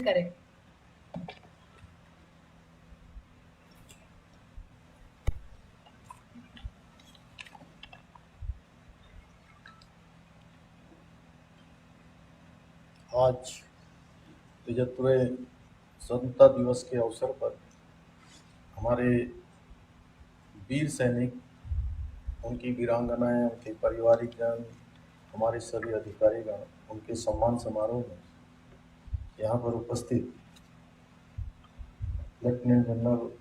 करें। आज 75वें स्वतंत्रता दिवस के अवसर पर हमारे वीर सैनिक, उनकी वीरांगनाएं, उनके पारिवारिक जन, हमारे सभी अधिकारीगण उनके सम्मान समारोह में यहाँ पर उपस्थित lieutenant general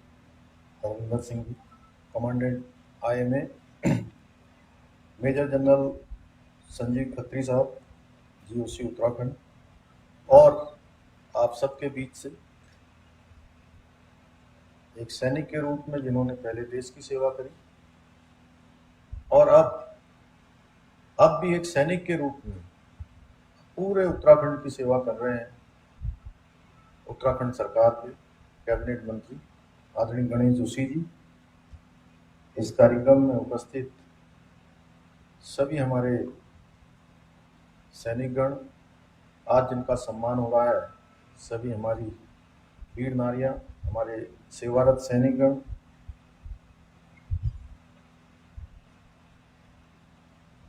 Harvinder Singh ji, commandant IMA, major general Sanjeev Khatri साहब, GOC उत्तराखंड, और आप सबके बीच से एक सैनिक के रूप में जिन्होंने पहले देश की सेवा करी और अब भी एक सैनिक के रूप में पूरे उत्तराखंड की सेवा कर रहे हैं, उत्तराखंड सरकार के कैबिनेट मंत्री आदरणीय गणेश जोशी जी, इस कार्यक्रम में उपस्थित सभी हमारे सैनिकगण, आज जिनका सम्मान हो रहा है, सभी हमारी वीर नारियां, हमारे सेवारत सैनिकगण,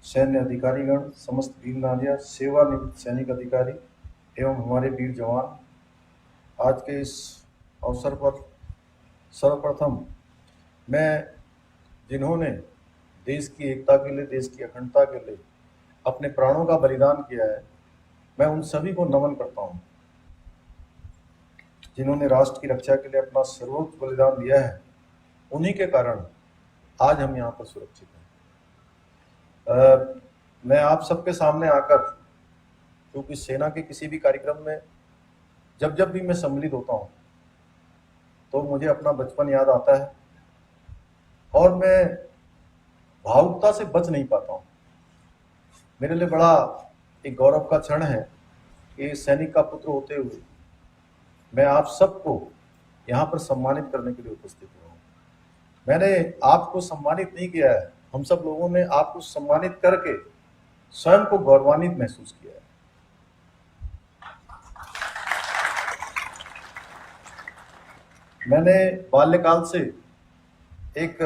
सैन्य अधिकारीगण, समस्त वीर नारियां, सेवानिवृत्त सैनिक अधिकारी एवं हमारे वीर जवान, आज के इस अवसर पर सर्वप्रथम मैं जिन्होंने देश की एकता के लिए, देश की अखंडता के लिए अपने प्राणों का बलिदान किया है, मैं उन सभी को नमन करता हूं, जिन्होंने राष्ट्र की रक्षा के लिए अपना सर्वोच्च बलिदान दिया है। उन्हीं के कारण आज हम यहाँ पर सुरक्षित हैं। मैं आप सबके सामने आकर, क्योंकि सेना के किसी भी कार्यक्रम में जब भी मैं सम्मिलित होता हूँ तो मुझे अपना बचपन याद आता है और मैं भावुकता से बच नहीं पाता हूँ। मेरे लिए बड़ा एक गौरव का क्षण है कि सैनिक का पुत्र होते हुए मैं आप सबको यहाँ पर सम्मानित करने के लिए उपस्थित हुआ हूँ। मैंने आपको सम्मानित नहीं किया है, हम सब लोगों ने आपको सम्मानित करके स्वयं को गौरवान्वित महसूस किया है। मैंने बाल्यकाल से एक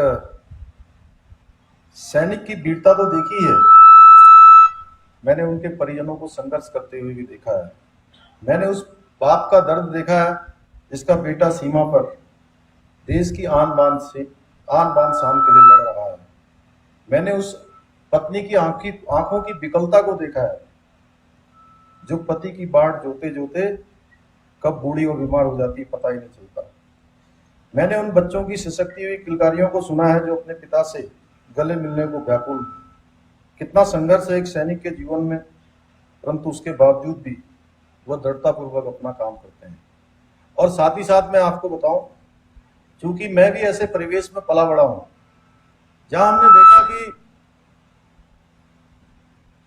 सैनिक की वीरता तो देखी है, मैंने उनके परिजनों को संघर्ष करते हुए भी देखा है। मैंने उस बाप का दर्द देखा है जिसका बेटा सीमा पर देश की आन बान शान के लिए लड़ रहा है। मैंने उस पत्नी की आंखों की विकलता को देखा है, जो पति की बाढ़ जोते जोते कब बूढ़ी और बीमार हो जाती पता ही नहीं चलता। मैंने उन बच्चों की सिसकती हुई किलकारियों को सुना है जो अपने पिता से गले मिलने को व्याकुल। कितना संघर्ष है एक सैनिक के जीवन में, परंतु उसके बावजूद भी वह दृढ़तापूर्वक अपना काम करते हैं। और साथ ही साथ मैं आपको बताऊं, क्योंकि मैं भी ऐसे परिवेश में पला बड़ा हूं जहां हमने देखा कि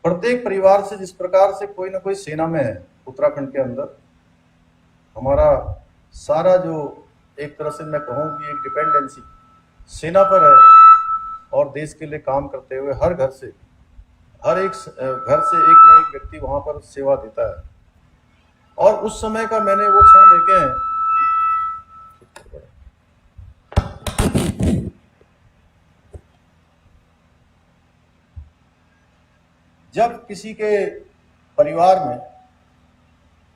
प्रत्येक परिवार से जिस प्रकार से कोई ना कोई सेना में है, उत्तराखंड के अंदर हमारा सारा जो एक तरह से मैं कहूं कि एक डिपेंडेंसी सेना पर है और देश के लिए काम करते हुए हर एक घर से एक ना एक व्यक्ति वहां पर सेवा देता है। और उस समय का मैंने वो क्षण देखे हैं जब किसी के परिवार में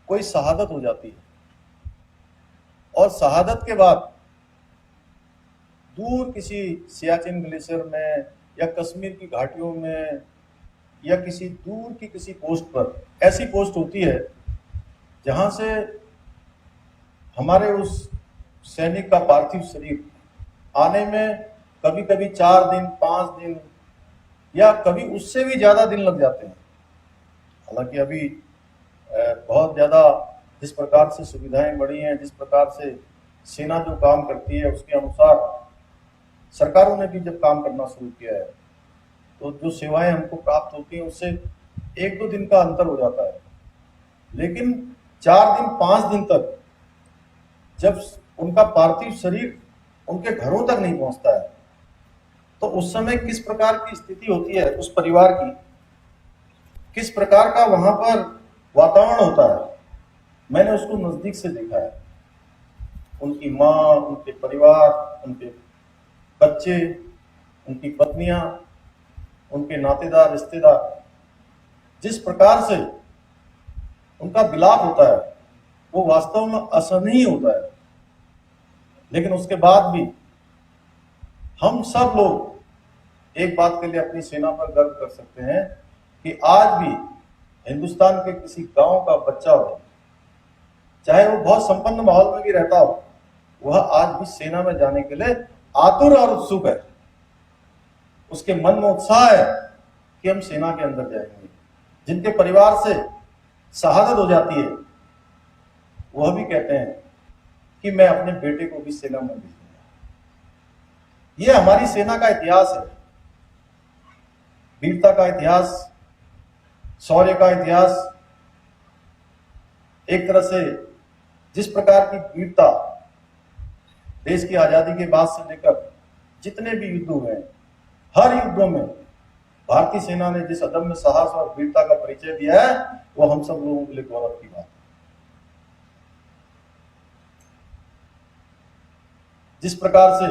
कोई शहादत हो जाती है और शहादत के बाद दूर किसी सियाचिन ग्लेशियर में या कश्मीर की घाटियों में या किसी दूर की किसी पोस्ट पर, ऐसी पोस्ट होती है जहां से हमारे उस सैनिक का पार्थिव शरीर आने में कभी कभी 4 दिन, 5 दिन या कभी उससे भी ज्यादा दिन लग जाते हैं। हालांकि अभी बहुत ज्यादा जिस प्रकार से सुविधाएं बढ़ी हैं, जिस प्रकार से सेना जो काम करती है उसके अनुसार सरकारों ने भी जब काम करना शुरू किया है तो जो सेवाएं हमको प्राप्त होती हैं उससे 1-2 दिन का अंतर हो जाता है। लेकिन 4 दिन, 5 दिन तक जब उनका पार्थिव शरीर उनके घरों तक नहीं पहुंचता है तो उस समय किस प्रकार की स्थिति होती है उस परिवार की, किस प्रकार का वहां पर वातावरण होता है। मैंने उसको नजदीक से देखा है। उनकी माँ, उनके परिवार, उनके बच्चे, उनकी पत्नियां, उनके नातेदार, रिश्तेदार, जिस प्रकार से उनका विलाप होता है वो वास्तव में असहनीय होता है। लेकिन उसके बाद भी हम सब लोग एक बात के लिए अपनी सेना पर गर्व कर सकते हैं कि आज भी हिंदुस्तान के किसी गांव का बच्चा हो, चाहे वो बहुत संपन्न माहौल में भी रहता हो, वह आज भी सेना में जाने के लिए आतुर और उत्सुक है। उसके मन में उत्साह है कि हम सेना के अंदर जाएंगे। जिनके परिवार से शहादत हो जाती है वह भी कहते हैं कि मैं अपने बेटे को भी सेना में भेजूंगा। यह हमारी सेना का इतिहास है, वीरता का इतिहास, शौर्य का इतिहास। एक तरह से जिस प्रकार की वीरता देश की आजादी के बाद से लेकर जितने भी युद्ध हुए हैं, हर युद्धों में भारतीय सेना ने जिस अदम्य साहस और वीरता का परिचय दिया है वो हम सब लोगों के लिए गौरव की बात है। जिस प्रकार से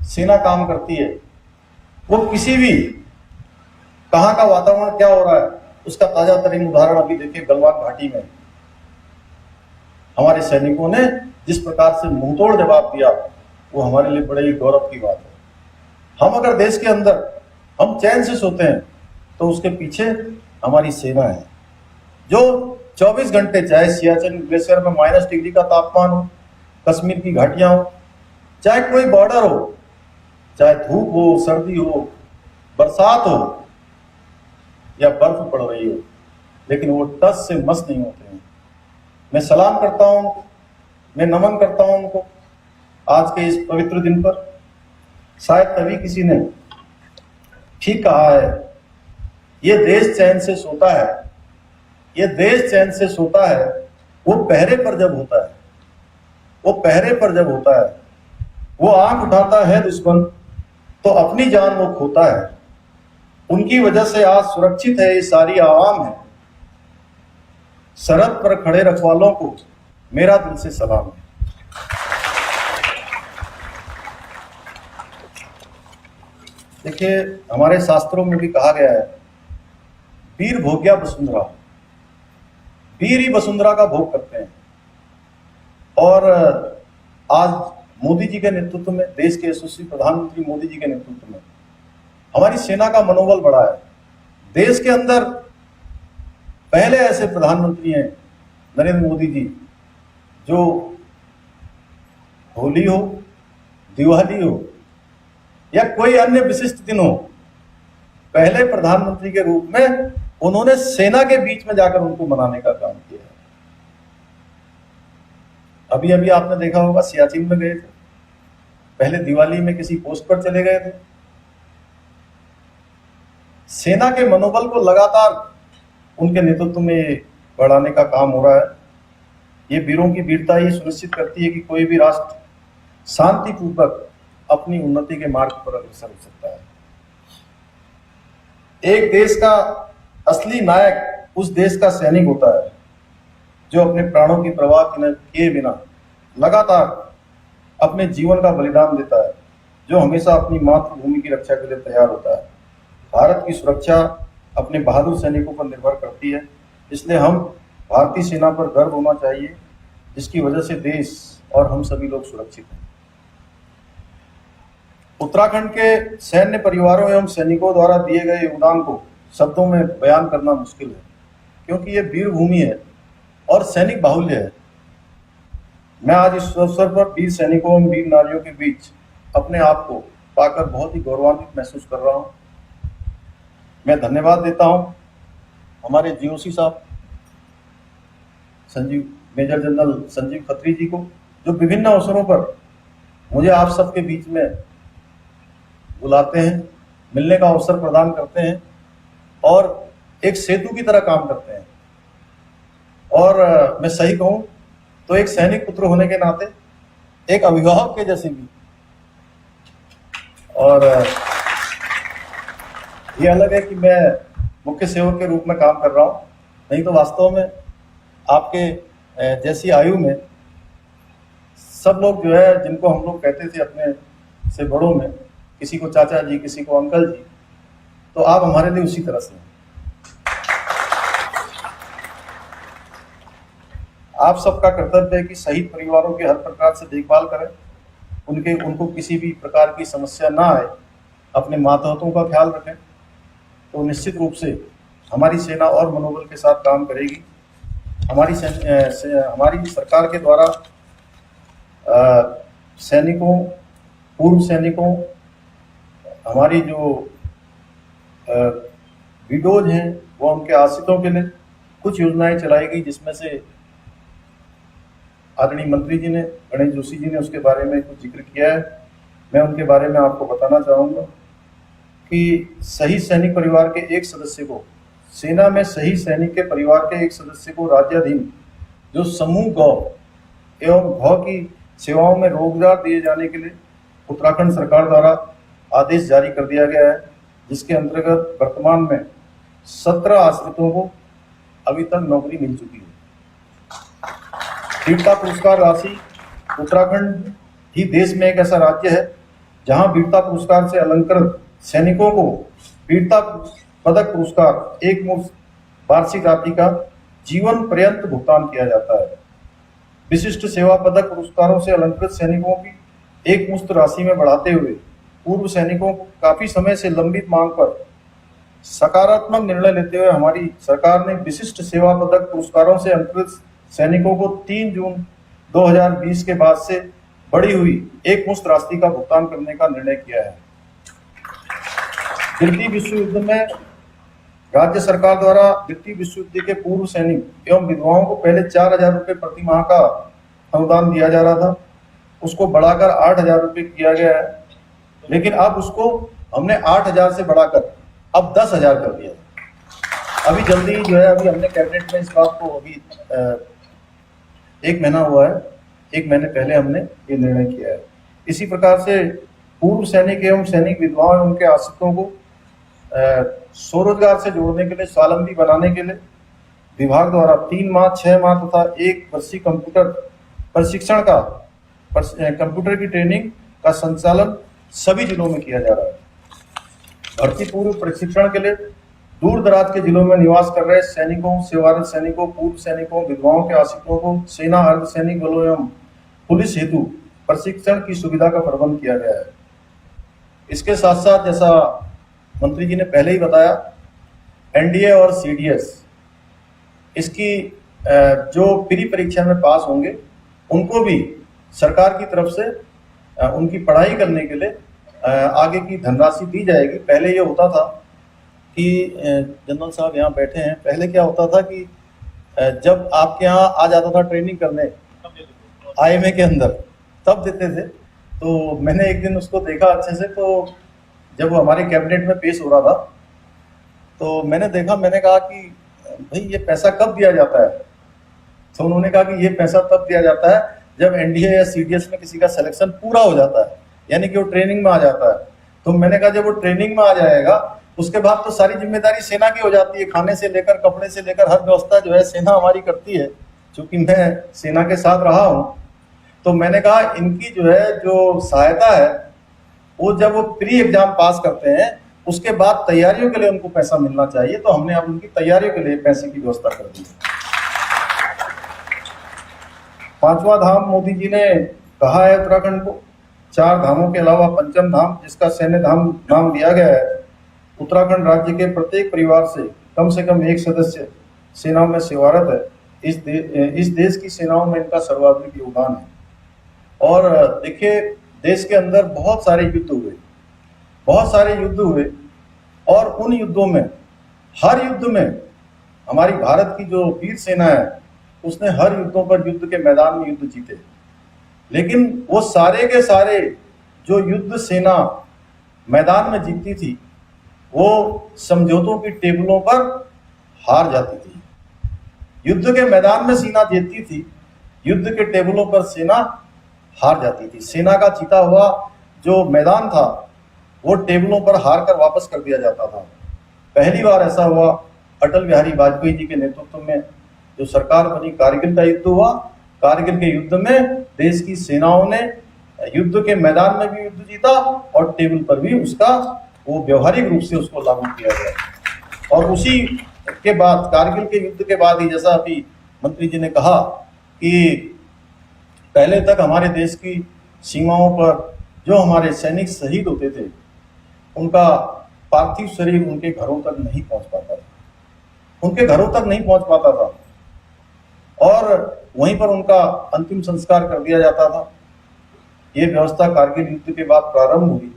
सेना काम करती है, वो किसी भी कहां का वातावरण क्या हो रहा है उसका ताजा तरीन उदाहरण अभी देखिए गलवान घाटी में हमारे सैनिकों ने जिस प्रकार से मुंहतोड़ जवाब दिया, वो हमारे लिए बड़े ही गौरव की बात है। हम अगर देश के अंदर हम चैन से सोते हैं तो उसके पीछे हमारी सेना है जो 24 घंटे, चाहे सियाचिन ग्लेशियर में -डिग्री का तापमान हो, कश्मीर की घाटियां हो, चाहे कोई बॉर्डर हो, चाहे धूप हो, सर्दी हो, बरसात हो या बर्फ पड़ रही हो, लेकिन वो टस से मस नहीं होते हैं। मैं सलाम करता हूं उनको, मैं नमन करता हूं उनको आज के इस पवित्र दिन पर। शायद तभी किसी ने ठीक कहा है, ये देश चैन से सोता है, ये देश चैन से सोता है वो पहरे पर जब होता है, वो पहरे पर जब होता है, वो आंख उठाता है दुश्मन तो अपनी जान वो खोता है। उनकी वजह से आज सुरक्षित है ये सारी आवाम है। सरहद पर खड़े रखवालों को मेरा दिल से सलाम है। देखिए, हमारे शास्त्रों में भी कहा गया है, वीर भोग्या वसुंधरा, वीर ही वसुंधरा का भोग करते हैं। और आज मोदी जी के नेतृत्व में, देश के यशस्वी प्रधानमंत्री मोदी जी के नेतृत्व में हमारी सेना का मनोबल बढ़ा है। देश के अंदर पहले ऐसे प्रधानमंत्री हैं नरेंद्र मोदी जी, जो होली हो, दिवाली हो या कोई अन्य विशिष्ट दिन हो, पहले प्रधानमंत्री के रूप में उन्होंने सेना के बीच में जाकर उनको मनाने का काम किया है। अभी अभी आपने देखा होगा सियाचिन में गए थे, पहले दिवाली में किसी पोस्ट पर चले गए थे। सेना के मनोबल को लगातार उनके नेतृत्व में बढ़ाने का काम हो रहा है। ये वीरों की वीरता ही सुनिश्चित करती है कि कोई भी राष्ट्र शांतिपूर्वक अपनी उन्नति के मार्ग पर अग्रसर हो सकता है। एक देश का असली नायक उस देश का सैनिक होता है जो अपने प्राणों की परवाह किए बिना लगातार अपने जीवन का बलिदान देता है, जो हमेशा अपनी मातृभूमि की रक्षा के लिए तैयार होता है। भारत की सुरक्षा अपने बहादुर सैनिकों पर निर्भर करती है, इसलिए हम भारतीय सेना पर गर्व होना चाहिए, जिसकी वजह से देश और हम सभी लोग सुरक्षित हैं। उत्तराखंड के सैन्य परिवारों एवं सैनिकों द्वारा दिए गए योगदान को शब्दों में बयान करना मुश्किल है, क्योंकि ये वीर भूमि है और सैनिक बाहुल्य है। मैं आज इस अवसर पर वीर सैनिकों एवं वीर नारियों के बीच अपने आप को पाकर बहुत ही गौरवान्वित महसूस कर रहा हूँ। मैं धन्यवाद देता हूँ हमारे जीओसी साहब मेजर जनरल संजीव खत्री जी को, जो विभिन्न अवसरों पर मुझे आप सबके बीच में बुलाते हैं, मिलने का अवसर प्रदान करते हैं और एक सेतु की तरह काम करते हैं। और मैं सही कहूं तो एक सैनिक पुत्र होने के नाते एक अभिभावक के जैसे भी, और ये अलग है कि मैं मुख्य सेवक के रूप में काम कर रहा हूं, नहीं तो वास्तव में आपके जैसी आयु में सब लोग जो है, जिनको हम लोग कहते थे अपने से बड़ों में, किसी को चाचा जी, किसी को अंकल जी, तो आप हमारे लिए उसी तरह से हैं। आप सबका कर्तव्य है कि शहीद परिवारों के हर प्रकार से देखभाल करें, उनको किसी भी प्रकार की समस्या ना आए, अपने मातहतों का ख्याल रखें। तो निश्चित रूप से हमारी सेना और मनोबल के साथ काम करेगी। हमारी सरकार के द्वारा सैनिकों, पूर्व सैनिकों, हमारी जो विडोज हैं, वो उनके आश्रितों के लिए कुछ योजनाएं चलाई गई, जिसमें से आदरणीय मंत्री जी ने, गणेश जोशी जी ने उसके बारे में कुछ जिक्र किया है। मैं उनके बारे में आपको बताना चाहूँगा कि शहीद सैनिक परिवार के एक सदस्य को, सेना में शहीद सैनिक के परिवार के एक सदस्य को राज्याधीन जो समूह गौ एवं गौ की सेवाओं में रोजगार दिए जाने के लिए उत्तराखंड सरकार द्वारा आदेश जारी कर दिया गया है, जिसके अंतर्गत वर्तमान में 17 आश्रितों को अभी तक नौकरी मिल चुकी है। वीरता पुरस्कार राशि, उत्तराखंड ही देश में एक ऐसा राज्य है जहां वीरता पुरस्कार से अलंकृत सैनिकों को वीरता पदक पुरस्कार एक मुश्त वार्षिक राशि का जीवन पर्यंत भुगतान किया जाता है। विशिष्ट सेवा पदक पुरस्कारों से अलंकृत सैनिकों की एक मुश्त राशि में बढ़ाते हुए पूर्व सैनिकों को काफी समय से लंबित मांग पर सकारात्मक निर्णय लेते हुए हमारी सरकार ने विशिष्ट सेवा पदक पुरस्कारों से अलंकृत सैनिकों को 3 जून 2020 के बाद से बढ़ी हुई एक मुश्त राशि का भुगतान करने का निर्णय किया है। द्वितीय विश्व युद्ध में राज्य सरकार द्वारा द्वितीय विश्व युद्ध के पूर्व सैनिक एवं विधवाओं को पहले 4,000 रुपये प्रति माह का अनुदान दिया जा रहा था, उसको बढ़ाकर 8,000 रुपये किया गया है। लेकिन अब उसको हमने 8,000 से बढ़ाकर अब 10,000 कर दिया। अभी जल्दी जो है, अभी हमने कैबिनेट में इस बात को अभी 1 महीना हुआ है, 1 महीने पहले हमने ये निर्णय किया है। इसी प्रकार से पूर्व सैनिक एवं सैनिक विधवाओं एवं उनके आश्रितों को स्वरोजगार से जोड़ने के लिए, स्वावलंबी बनाने के लिए विभाग द्वारा 3 माह, 6 माह तथा 1 वर्षीय कंप्यूटर प्रशिक्षण का, कंप्यूटर की ट्रेनिंग का संचालन सभी जिलों में किया जा रहा है। भर्ती पूर्व प्रशिक्षण के लिए दूर दराज के जिलों में निवास कर रहे सैनिकों, सेवारत सैनिकों, पूर्व सैनिकों, विधवाओं के आश्रितों को सेना, अर्धसैनिक बलों एवं पुलिस हेतु प्रशिक्षण की सुविधा का प्रबंध किया गया है। इसके साथ साथ, जैसा मंत्री जी ने पहले ही बताया, एनडीए और सीडीएस, इसकी जो प्री परीक्षा में पास होंगे उनको भी सरकार की तरफ से उनकी पढ़ाई करने के लिए आगे की धनराशि दी जाएगी। पहले ये होता था कि जनरल साहब यहाँ बैठे हैं, पहले क्या होता था कि जब आपके यहाँ आ जाता था ट्रेनिंग करने आईएमए के अंदर, तब देते थे। तो मैंने एक दिन उसको देखा अच्छे से, तो जब वो हमारे कैबिनेट में पेश हो रहा था तो मैंने देखा, मैंने कहा कि भाई ये पैसा कब दिया जाता है? तो उन्होंने कहा कि ये पैसा तब दिया जाता है जब एनडीए या सीडीएस में किसी का सिलेक्शन पूरा हो जाता है, यानी कि वो ट्रेनिंग में आ जाता है। तो मैंने कहा जब वो ट्रेनिंग में आ जाएगा उसके बाद तो सारी जिम्मेदारी सेना की हो जाती है, खाने से लेकर, कपड़े से लेकर हर व्यवस्था जो है सेना हमारी करती है। चूंकि मैं सेना के साथ रहा हूँ, तो मैंने कहा इनकी जो है जो सहायता है वो जब वो प्री एग्जाम पास करते हैं उसके बाद तैयारियों के लिए उनको पैसा मिलना चाहिए। तो हमने अब उनकी तैयारियों के लिए पैसे की व्यवस्था कर दी। 5वां धाम मोदी जी ने कहा है उत्तराखंड को, 4 धामों के अलावा 5म धाम, जिसका सैन्य धाम नाम दिया गया है। उत्तराखंड राज्य के प्रत्येक परिवार से कम एक सदस्य सेनाओं में सेवारत है। इस देश की सेनाओं में इनका सर्वाधिक योगदान है। और देखिए, देश के अंदर बहुत सारे युद्ध हुए और उन युद्धों में, हर युद्ध में हमारी भारत की जो वीर सेना है उसने हर युद्धों पर, युद्ध के मैदान में युद्ध जीते। लेकिन वो सारे के सारे जो युद्ध सेना मैदान में जीतती थी वो समझौतों की टेबलों पर हार जाती थी। युद्ध के मैदान में सेना जीतती थी, युद्ध के टेबलों पर सेना हार जाती थी। सेना का जीता हुआ जो मैदान था वो टेबलों पर हार कर वापस कर दिया जाता था। पहली बार ऐसा हुआ अटल बिहारी वाजपेयी जी के नेतृत्व में, जो सरकार बनी, कारगिल का युद्ध हुआ। कारगिल के युद्ध में देश की सेनाओं ने युद्ध के मैदान में भी युद्ध जीता और टेबल पर भी उसका वो व्यवहारिक रूप से उसको लागू किया गया। और उसी के बाद, कारगिल के युद्ध के बाद ही, जैसा अभी मंत्री जी ने कहा कि पहले तक हमारे देश की सीमाओं पर जो हमारे सैनिक शहीद होते थे, उनका पार्थिव शरीर उनके घरों तक नहीं पहुंच पाता था, उनके घरों तक नहीं पहुंच पाता था और वहीं पर उनका अंतिम संस्कार कर दिया जाता था। ये व्यवस्था कारगिल युद्ध के बाद प्रारंभ हुई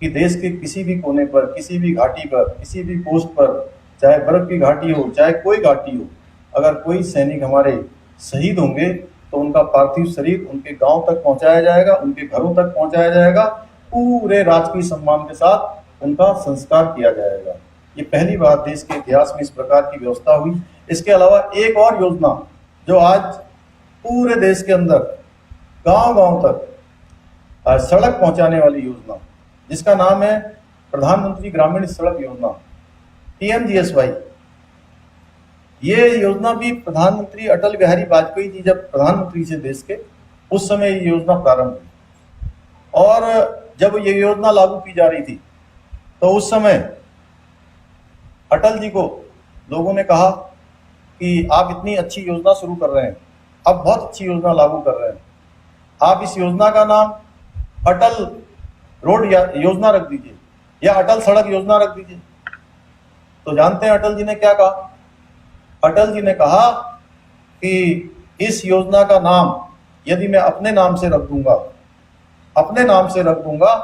कि देश के किसी भी कोने पर, किसी भी घाटी पर, किसी भी पोस्ट पर, चाहे बर्फ की घाटी हो, चाहे कोई घाटी हो, अगर कोई सैनिक हमारे शहीद होंगे तो उनका पार्थिव शरीर उनके गांव तक पहुंचाया जाएगा, उनके घरों तक पहुंचाया जाएगा, पूरे राजकीय सम्मान के साथ उनका संस्कार किया जाएगा। ये पहली बार देश के इतिहास में इस प्रकार की व्यवस्था हुई। इसके अलावा एक और योजना जो आज पूरे देश के अंदर गांव-गांव तक सड़क पहुंचाने वाली योजना, जिसका नाम है प्रधानमंत्री ग्रामीण सड़क योजना, PMGSY। ये योजना भी प्रधानमंत्री अटल बिहारी वाजपेयी जी जब प्रधानमंत्री थे देश के, उस समय ये योजना प्रारंभ हुई। और जब ये योजना लागू की जा रही थी तो उस समय अटल जी को लोगों ने कहा कि आप इतनी अच्छी योजना शुरू कर रहे हैं, आप बहुत अच्छी योजना लागू कर रहे हैं, आप इस योजना का नाम अटल रोड योजना रख दीजिए या अटल सड़क योजना रख दीजिए। तो जानते हैं अटल जी ने क्या कहा? अटल जी ने कहा कि इस योजना का नाम यदि मैं अपने नाम से रख दूंगा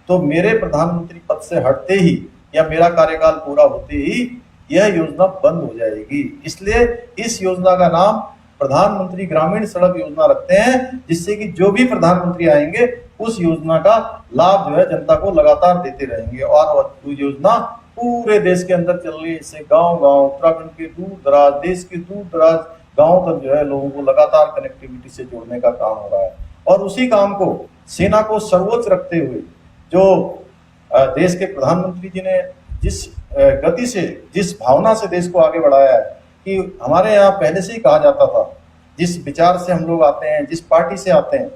तो मेरे प्रधानमंत्री पद से हटते ही या मेरा कार्यकाल पूरा होते ही यह योजना बंद हो जाएगी। इसलिए इस योजना का नाम प्रधानमंत्री ग्रामीण सड़क योजना रखते हैं, जिससे कि जो भी प्रधानमंत्री आएंगे उस योजना का लाभ जो है जनता को लगातार देते रहेंगे। और वो योजना पूरे देश के अंदर चल रही है। इससे गांव-गांव, उत्तराखंड के दूर दराज, देश के दूर दराज गांव तक जो है लोगों को लगातार कनेक्टिविटी से जोड़ने का काम हो रहा है। और उसी काम को, सेना को सर्वोच्च रखते हुए, जो देश के प्रधानमंत्री जी ने जिस गति से, जिस भावना से देश को आगे बढ़ाया है कि हमारे यहाँ पहले से ही कहा जाता था, जिस विचार से हम लोग आते हैं, जिस पार्टी से आते हैं,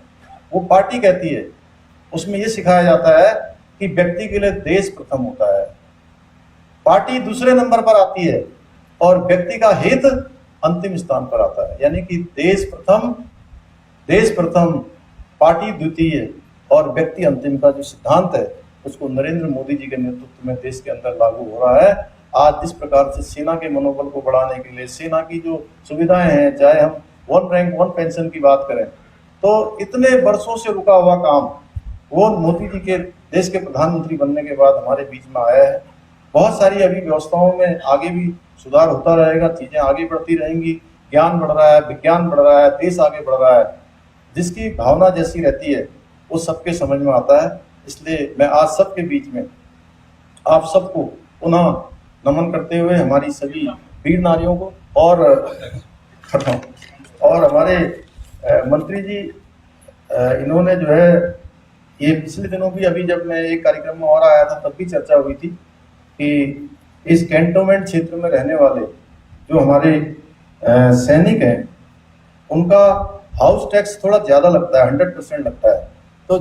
वो पार्टी कहती है, उसमें ये सिखाया जाता है कि व्यक्ति के लिए देश प्रथम होता है, पार्टी दूसरे नंबर पर आती है और व्यक्ति का हित अंतिम स्थान पर आता है। यानी कि देश प्रथम, पार्टी द्वितीय और व्यक्ति अंतिम का जो सिद्धांत है, उसको नरेंद्र मोदी जी के नेतृत्व में देश के अंदर लागू हो रहा है। आज जिस प्रकार से सेना के मनोबल को बढ़ाने के लिए, सेना की जो सुविधाएं हैं, चाहे हम 1 रैंक 1 पेंशन की बात करें, तो इतने वर्षों से रुका हुआ काम वो मोदी जी के देश के प्रधानमंत्री बनने के बाद हमारे बीच में आया है। बहुत सारी अभी व्यवस्थाओं में आगे भी सुधार होता रहेगा, चीजें आगे बढ़ती रहेंगी, ज्ञान बढ़ रहा है, विज्ञान बढ़ रहा है, देश आगे बढ़ रहा है। जिसकी भावना जैसी रहती है वो सबके समझ में आता है। इसलिए मैं आज सबके बीच में आप सबको पुनः नमन करते हुए, हमारी सभी वीर नारियों को और हमारे मंत्री जी, इन्होंने जो है ये पिछले दिनों भी, अभी जब मैं एक कार्यक्रम में और आया था तब भी चर्चा हुई थी कि इस कैंटोनमेंट क्षेत्र में रहने वाले जो हमारे सैनिक हैं, उनका हाउस टैक्स थोड़ा ज्यादा लगता है, 100% लगता है। तो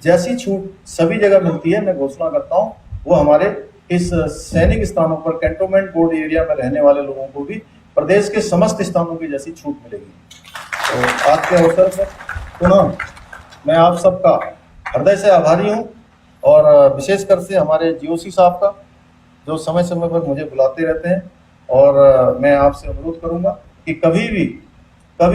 जैसी छूट सभी जगह मिलती है, मैं घोषणा करता हूँ, वो हमारे इस सैनिक स्थानों पर, कैंटोनमेंट बोर्ड एरिया में रहने वाले लोगों को भी प्रदेश के समस्त स्थानों की जैसी छूट मिलेगी। तो आज के अवसर पर पुनः मैं आप सबका हृदय से आभारी हूँ और विशेषकर से हमारे GOC साहब का, जो समय समय पर मुझे बुलाते रहते हैं। और मैं आपसे अनुरोध करूंगा कि कभी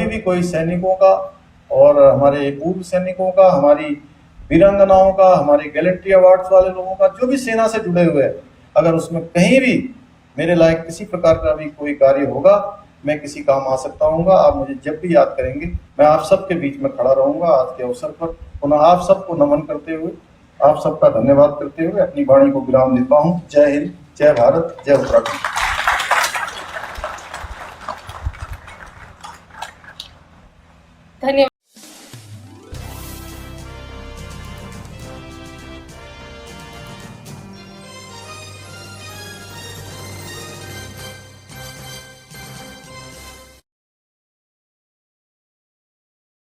भी कोई सैनिकों का और हमारे पूर्व सैनिकों का, हमारी वीरांगनाओं का, हमारे गैलेंट्री अवार्ड्स वाले लोगों का, जो भी सेना से जुड़े हुए हैं, अगर उसमें कहीं भी मेरे लायक किसी प्रकार का भी कोई कार्य होगा, मैं किसी काम आ सकता हूँ। आप मुझे जब भी याद करेंगे, मैं आप सबके बीच में खड़ा रहूंगा। आज के अवसर पर पुनः आप सबको नमन करते हुए, आप सबका धन्यवाद करते हुए अपनी वाणी को विराम देता हूँ। जय हिंद, जय भारत, जय उत्तराखंड। धन्यवाद।